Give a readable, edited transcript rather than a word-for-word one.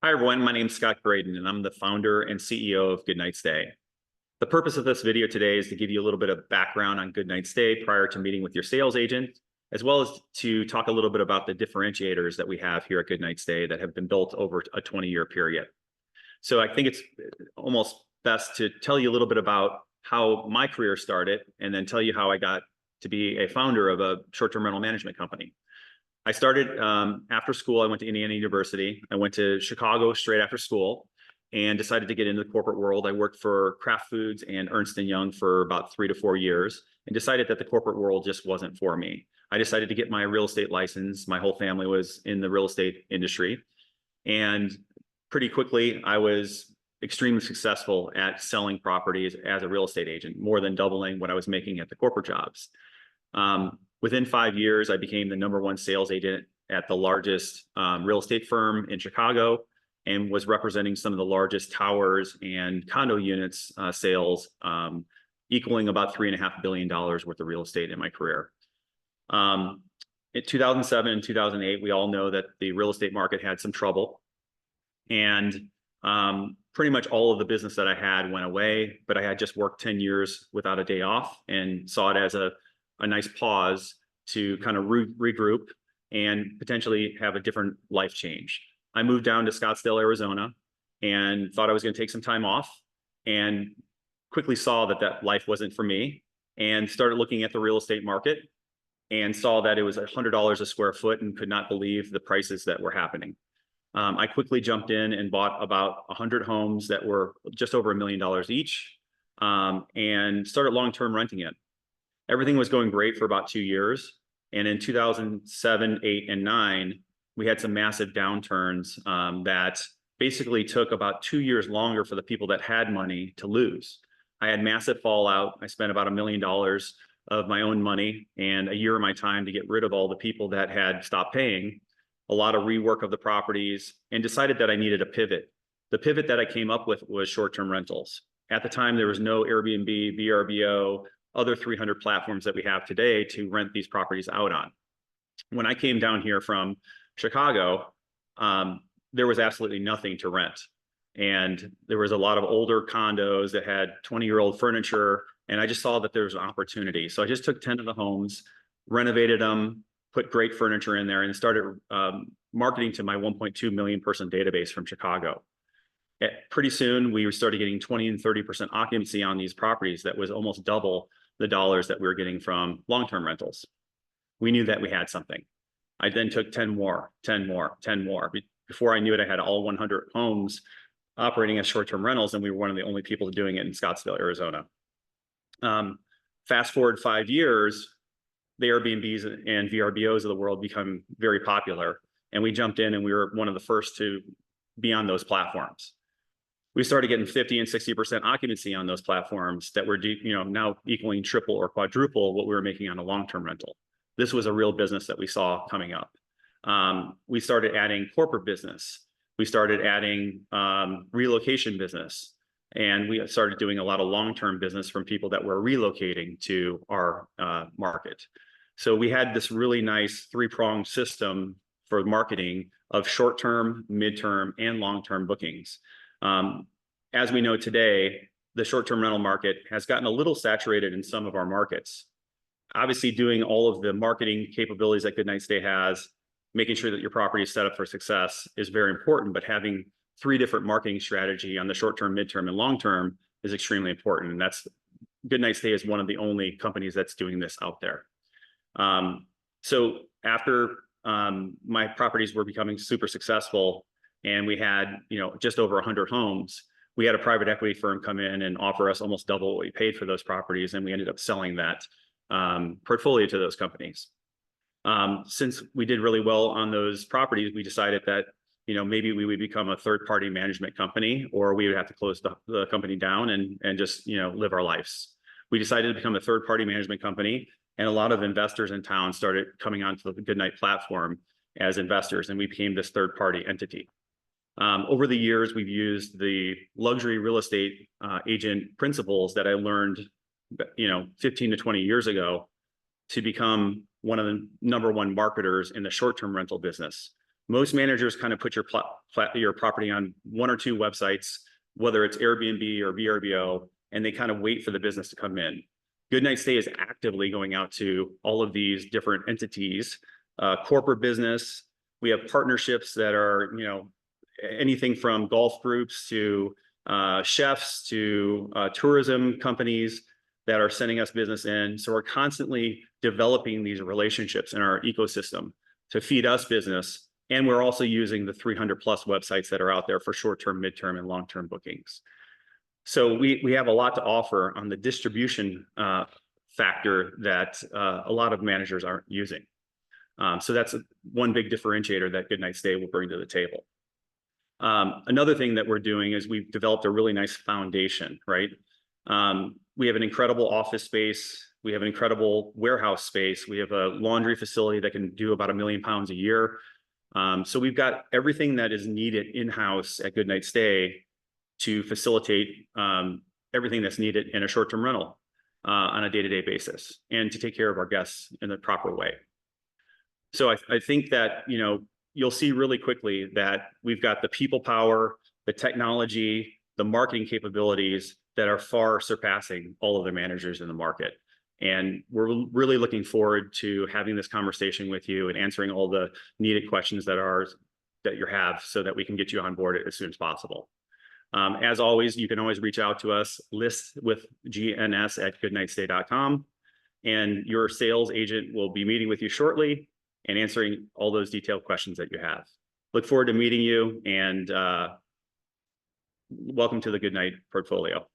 Hi, everyone. My name is Scott Graydon, and I'm the founder and CEO of GoodNight Stay. The purpose of this video today is to give you a little bit of background on GoodNight Stay prior to meeting with your sales agent, as well as to talk a little bit about the differentiators that we have here at GoodNight Stay that have been built over a 20-year period. So I think it's almost best to tell you a little bit about how my career started and then tell you how I got to be a founder of a short-term rental management company. I started after school. I went to Indiana University. I went to Chicago straight after school and decided to get into the corporate world. I worked for Kraft Foods and Ernst & Young for about 3 to 4 years and decided that the corporate world just wasn't for me. I decided to get my real estate license. My whole family was in the real estate industry. And pretty quickly, I was extremely successful at selling properties as a real estate agent, more than doubling what I was making at the corporate jobs. Within 5 years, I became the #1 sales agent at the largest real estate firm in Chicago and was representing some of the largest towers and condo units sales, equaling about $3.5 billion worth of real estate in my career. In 2007 and 2008, we all know that the real estate market had some trouble. And pretty much all of the business that I had went away, but I had just worked 10 years without a day off and saw it as a nice pause to kind of regroup and potentially have a different life change. I moved down to Scottsdale, Arizona, and thought I was going to take some time off, and quickly saw that that life wasn't for me, and started looking at the real estate market and saw that it was $100 a square foot and could not believe the prices that were happening. I quickly jumped in and bought about 100 homes that were just over $1 million each, and started long-term renting it. Everything was going great for about 2 years. And in 2007, 8, and 9, we had some massive downturns that basically took about 2 years longer for the people that had money to lose. I had massive fallout. I spent about $1 million of my own money and a year of my time to get rid of all the people that had stopped paying, a lot of rework of the properties, and decided that I needed a pivot. The pivot that I came up with was short-term rentals. At the time, there was no Airbnb, VRBO, other 300 platforms that we have today to rent these properties out on. When I came down here from Chicago, there was absolutely nothing to rent. And there was a lot of older condos that had 20-year-old furniture, and I just saw that there was an opportunity. So I just took 10 of the homes, renovated them, put great furniture in there, and started marketing to my 1.2 million person database from Chicago. Pretty soon, we started getting 20 and 30% occupancy on these properties. That was almost double the dollars that we were getting from long-term rentals. We knew that we had something. I then took 10 more, 10 more, 10 more. Before I knew it, I had all 100 homes operating as short-term rentals, and we were one of the only people doing it in Scottsdale, Arizona. Fast forward 5 years, the Airbnbs and VRBOs of the world become very popular, and we jumped in and we were one of the first to be on those platforms. We started getting 50 and 60% occupancy on those platforms that were now equaling triple or quadruple what we were making on a long-term rental. This was a real business that we saw coming up. We started adding corporate business. We started adding relocation business. And we started doing a lot of long-term business from people that were relocating to our market. So we had this really nice 3-pronged system for marketing of short-term, mid-term, and long-term bookings. As we know today, the short-term rental market has gotten a little saturated in some of our markets. Obviously, doing all of the marketing capabilities that GoodNight Stay has, making sure that your property is set up for success is very important, but having 3 different marketing strategy on the short-term, mid-term, and long-term is extremely important. And that's GoodNight Stay is one of the only companies that's doing this out there. So after my properties were becoming super successful, and we had just over 100 homes, we had a private equity firm come in and offer us almost double what we paid for those properties, and we ended up selling that portfolio to those companies. Since we did really well on those properties, we decided that maybe we would become a third-party management company, or we would have to close the company down and just live our lives. We decided to become a third-party management company, and a lot of investors in town started coming onto the GoodNight platform as investors, and we became this third-party entity. Over the years, we've used the luxury real estate agent principles that I learned 15 to 20 years ago to become one of the #1 marketers in the short-term rental business. Most managers kind of put your property on one or two websites, whether it's Airbnb or VRBO, and they kind of wait for the business to come in. GoodNight Stay is actively going out to all of these different entities, corporate business. We have partnerships that are, anything from golf groups to chefs to tourism companies that are sending us business in. So we're constantly developing these relationships in our ecosystem to feed us business. And we're also using the 300 plus websites that are out there for short-term, midterm, and long-term bookings. So we have a lot to offer on the distribution factor that a lot of managers aren't using. So that's one big differentiator that GoodNight Stay will bring to the table. Another thing that we're doing is we've developed a really nice foundation, right? We have an incredible office space. We have an incredible warehouse space. We have a laundry facility that can do about 1 million pounds a year. So we've got everything that is needed in-house at GoodNight Stay to facilitate everything that's needed in a short-term rental on a day-to-day basis and to take care of our guests in the proper way. So I think that, you'll see really quickly that we've got the people power, the technology, the marketing capabilities that are far surpassing all of the managers in the market. And we're really looking forward to having this conversation with you and answering all the needed questions that you have so that we can get you on board as soon as possible. As always, you can always reach out to us, listwithgns@goodnightstay.com, and your sales agent will be meeting with you shortly and answering all those detailed questions that you have. Look forward to meeting you, and welcome to the GoodNight portfolio.